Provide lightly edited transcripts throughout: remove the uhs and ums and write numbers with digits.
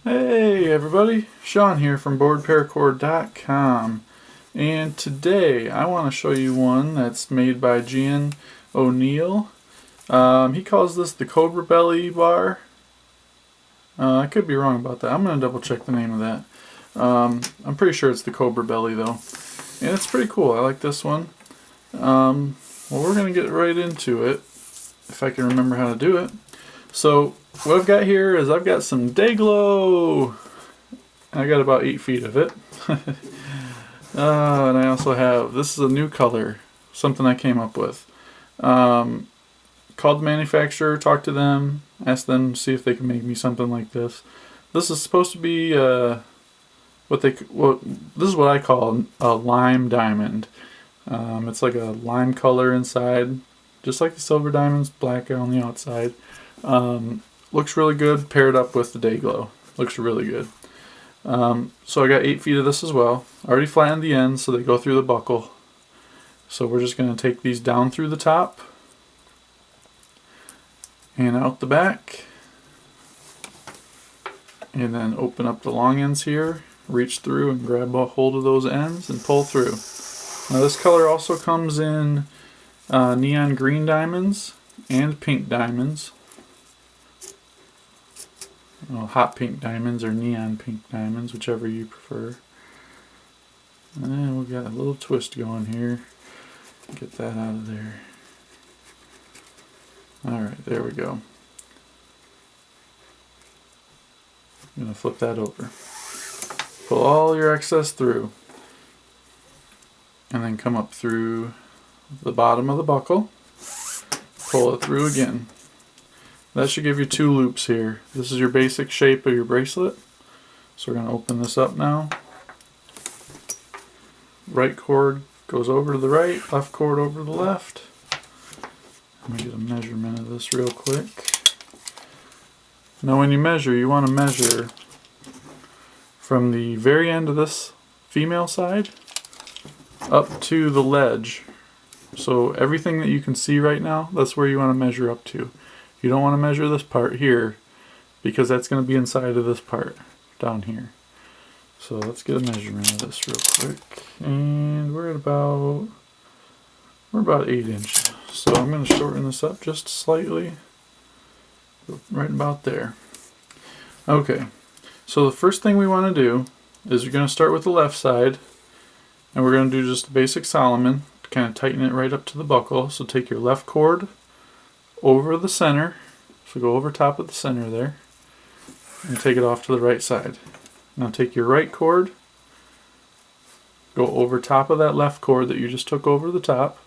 Hey everybody, Sean here from BoredParacord.com, and today I want to show you one that's made by Gian O'Neill. He calls this the Cobra belly bar. I could be wrong about that. I'm going to double check the name of that. I'm pretty sure it's the Cobra belly though, and it's pretty cool. I like this one. Well, we're going to get right into it, if I can remember how to do it. So what I've got here is I've got some Day-Glo. I got about 8 feet of it. And I also have, this is a new color, something I came up with. Called the manufacturer, talked to them, asked them to see if they can make me something like this. This is supposed to be this is what I call a lime diamond. It's like a lime color inside, just like the silver diamonds, black on the outside. Looks really good paired up with the Day-Glo. Looks really good. So I got 8 feet of this as well. I already flattened the ends so they go through the buckle. So we're just going to take these down through the top and out the back. And then open up the long ends here, reach through and grab a hold of those ends and pull through. Now this color also comes in neon green diamonds and pink diamonds. Well, hot pink diamonds or neon pink diamonds, whichever you prefer. And we've got a little twist going here. Get that out of there. Alright, there we go. I'm going to flip that over. Pull all your excess through. And then come up through the bottom of the buckle. Pull it through again. That should give you 2 loops here. This is your basic shape of your bracelet. So we're going to open this up now. Right cord goes over to the right, left cord over to the left. Let me get a measurement of this real quick. Now when you measure, you want to measure from the very end of this female side up to the ledge. So everything that you can see right now, that's where you want to measure up to. You don't want to measure this part here because that's going to be inside of this part down here. So let's get a measurement of this real quick. And we're about 8 inches. So I'm going to shorten this up just slightly. Right about there. Okay. So the first thing we want to do is you're going to start with the left side. And we're going to do just a basic Solomon to kind of tighten it right up to the buckle. So take your left cord over the center, so go over top of the center there, and take it off to the right side. Now take your right cord, go over top of that left cord that you just took over the top,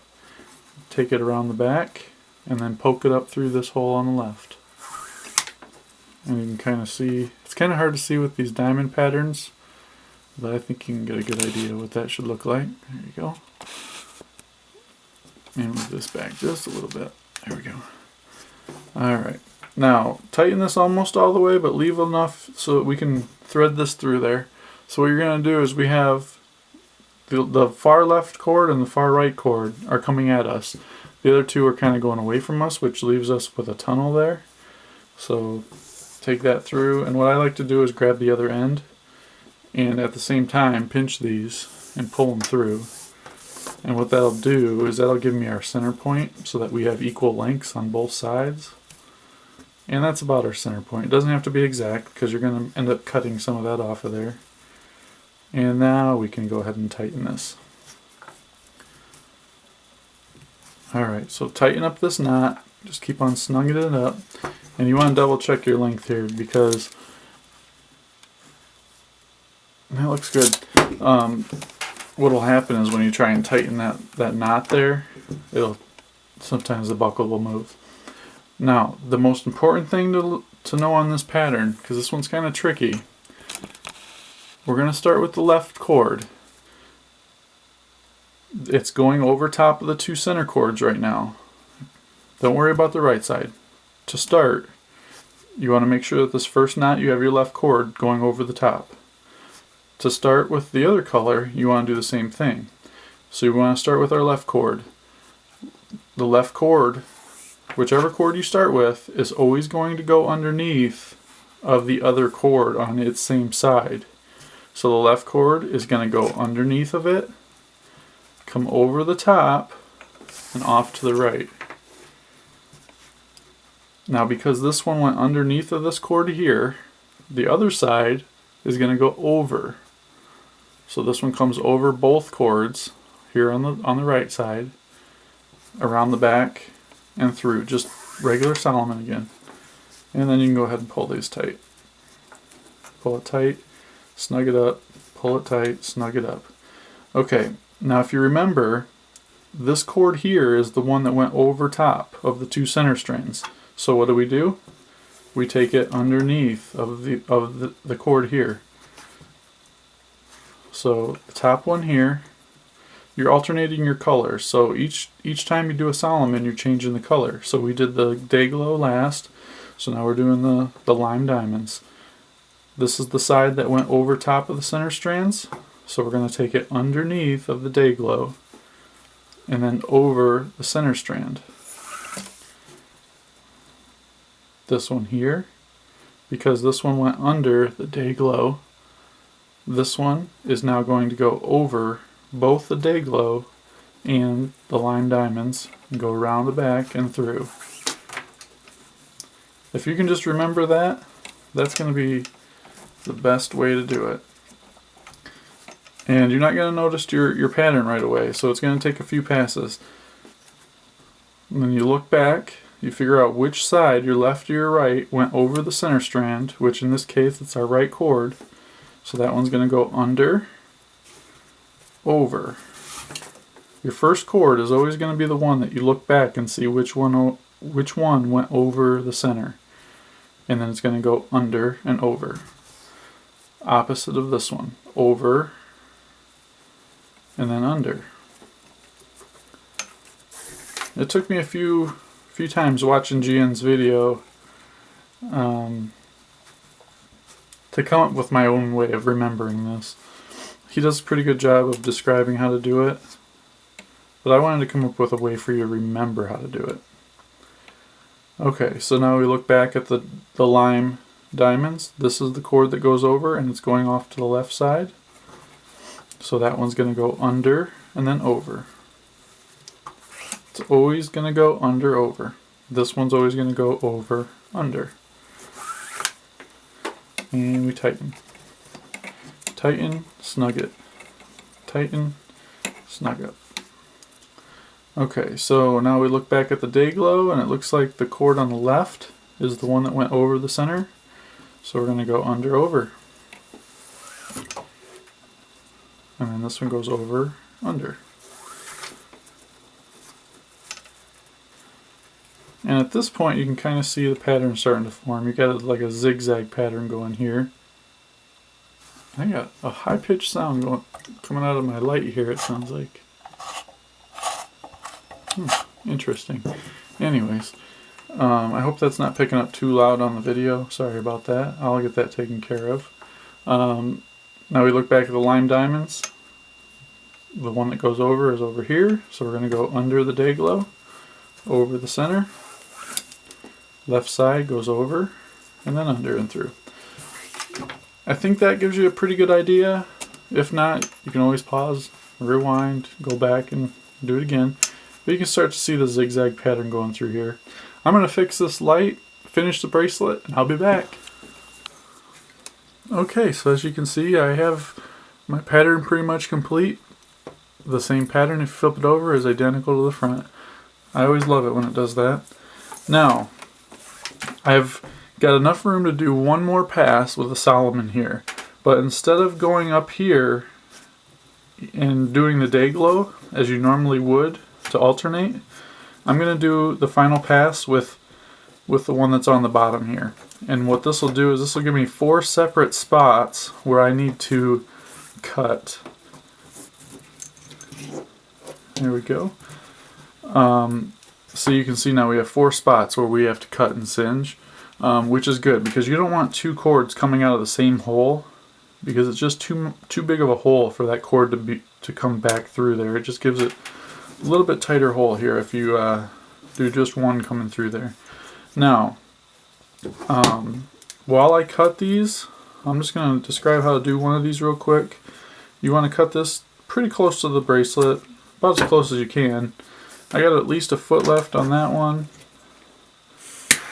take it around the back, and then poke it up through this hole on the left. And you can kind of see, it's kind of hard to see with these diamond patterns, but I think you can get a good idea what that should look like. There you go. And move this back just a little bit. There we go. Alright, now tighten this almost all the way, but leave enough so that we can thread this through there. So what you're going to do is we have the far left cord and the far right cord are coming at us. The other two are kind of going away from us, which leaves us with a tunnel there. So take that through, and what I like to do is grab the other end and at the same time pinch these and pull them through. And what that'll do is that'll give me our center point so that we have equal lengths on both sides. And that's about our center point. It doesn't have to be exact because you're going to end up cutting some of that off of there. And now we can go ahead and tighten this. Alright, so tighten up this knot. Just keep on snugging it up. And you want to double check your length here because that looks good. What will happen is when you try and tighten that knot there, sometimes the buckle will move. Now, the most important thing to know on this pattern, because this one's kind of tricky, we're going to start with the left cord. It's going over top of the 2 center cords right now. Don't worry about the right side. To start, you want to make sure that this first knot you have your left cord going over the top. To start with the other color, you want to do the same thing. So you want to start with our left cord. The left cord, whichever cord you start with, is always going to go underneath of the other cord on its same side. So the left cord is going to go underneath of it, come over the top, and off to the right. Now because this one went underneath of this cord here, the other side is going to go over. So this one comes over both cords here on the right side, around the back, and through. Just regular Solomon again. And then you can go ahead and pull these tight. Pull it tight, snug it up, pull it tight, snug it up. Okay, now if you remember, this cord here is the one that went over top of the two center strands. So what do? We take it underneath of the cord here. So the top one here, you're alternating your colors. So each time you do a Solomon, you're changing the color. So we did the Day-Glo last, so now we're doing the lime diamonds. This is the side that went over top of the center strands, so we're going to take it underneath of the Day-Glo and then over the center strand. This one here, because this one went under the Day-Glo, this one is now going to go over both the Day-Glo and the lime diamonds and go around the back and through. If you can just remember that, that's going to be the best way to do it. And you're not going to notice your pattern right away, so it's going to take a few passes. And then you look back, you figure out which side, your left or your right, went over the center strand, which in this case it's our right cord. So that one's going to go under, over. Your first cord is always going to be the one that you look back and see which one went over the center. And then it's going to go under and over. Opposite of this one, over and then under. It took me a few times watching GN's video to come up with my own way of remembering this. He does a pretty good job of describing how to do it, but I wanted to come up with a way for you to remember how to do it. Okay, so now we look back at the lime diamonds. This is the cord that goes over and it's going off to the left side. So that one's going to go under and then over. It's always going to go under, over. This one's always going to go over, under. And we tighten. Tighten, snug it. Tighten, snug up. Okay, so now we look back at the Day-Glo and it looks like the cord on the left is the one that went over the center. So we're going to go under, over. And then this one goes over, under. And at this point you can kind of see the pattern starting to form. You got like a zigzag pattern going here. I got a high-pitched sound coming out of my light here, it sounds like. Interesting. Anyways, I hope that's not picking up too loud on the video. Sorry about that. I'll get that taken care of. Now we look back at the lime diamonds. The one that goes over is over here, so we're going to go under the Day-Glo, over the center. Left side goes over, and then under and through. I think that gives you a pretty good idea. If not, you can always pause, rewind, go back and do it again. But you can start to see the zigzag pattern going through here. I'm going to fix this light, finish the bracelet, and I'll be back. Okay, so as you can see, I have my pattern pretty much complete. The same pattern, if you flip it over, is identical to the front. I always love it when it does that. Now, I've got enough room to do one more pass with a Solomon here. But instead of going up here and doing the Day-Glo, as you normally would, to alternate, I'm going to do the final pass with the one that's on the bottom here. And what this will do is this will give me 4 separate spots where I need to cut. There we go. So you can see now we have 4 spots where we have to cut and singe, which is good because you don't want 2 cords coming out of the same hole, because it's just too big of a hole for that cord to come back through there. It just gives it a little bit tighter hole here if you do just one coming through there. Now, while I cut these, I'm just going to describe how to do one of these real quick. You want to cut this pretty close to the bracelet, about as close as you can. I got at least a foot left on that one.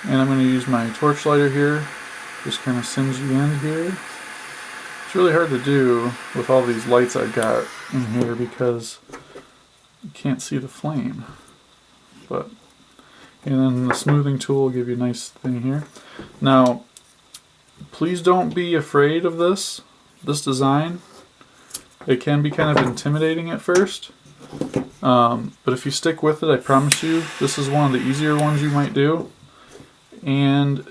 And I'm going to use my torch lighter here. Just kind of singe the end here. It's really hard to do with all these lights I've got in here because you can't see the flame. And then the smoothing tool will give you a nice thing here. Now, please don't be afraid of this design. It can be kind of intimidating at first. But if you stick with it, I promise you, this is one of the easier ones you might do. And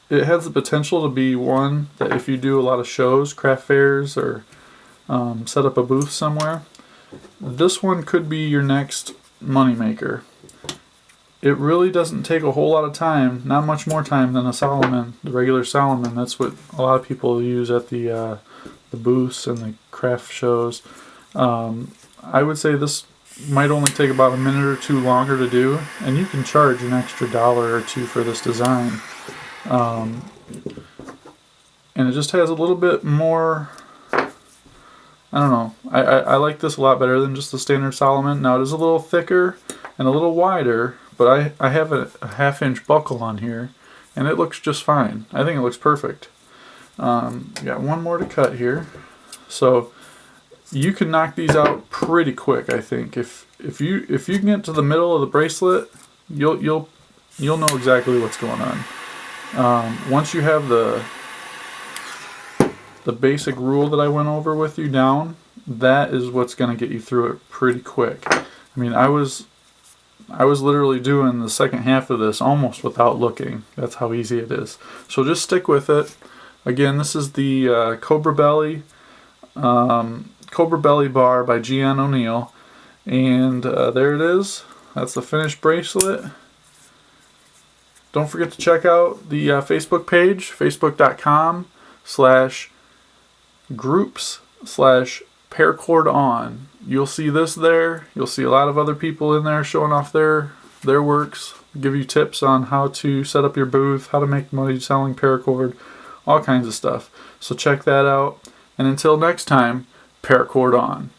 it has the potential to be one that if you do a lot of shows, craft fairs, or set up a booth somewhere, this one could be your next moneymaker. It really doesn't take a whole lot of time, not much more time than a Solomon, the regular Solomon. That's what a lot of people use at the booths and the craft shows. I would say this might only take about a minute or two longer to do, and you can charge an extra $1 or $2 for this design. And it just has a little bit more, I don't know, I like this a lot better than just the standard Solomon. Now it is a little thicker and a little wider, but I have a 1/2-inch buckle on here, and it looks just fine. I think it looks perfect. Got one more to cut here. So you can knock these out pretty quick, I think. If you can get to the middle of the bracelet, you'll know exactly what's going on. Once you have the basic rule that I went over with you down, that is what's going to get you through it pretty quick. I mean, I was literally doing the second half of this almost without looking. That's how easy it is. So just stick with it. Again, this is the Cobra Belly bar by Gian O'Neill, and there it is. That's the finished bracelet. Don't forget to check out the Facebook page, facebook.com/groups/paracord on. You'll see this there. You'll see a lot of other people in there showing off their works, give you tips on how to set up your booth, how to make money selling paracord, all kinds of stuff. So check that out. And until next time, paracord on.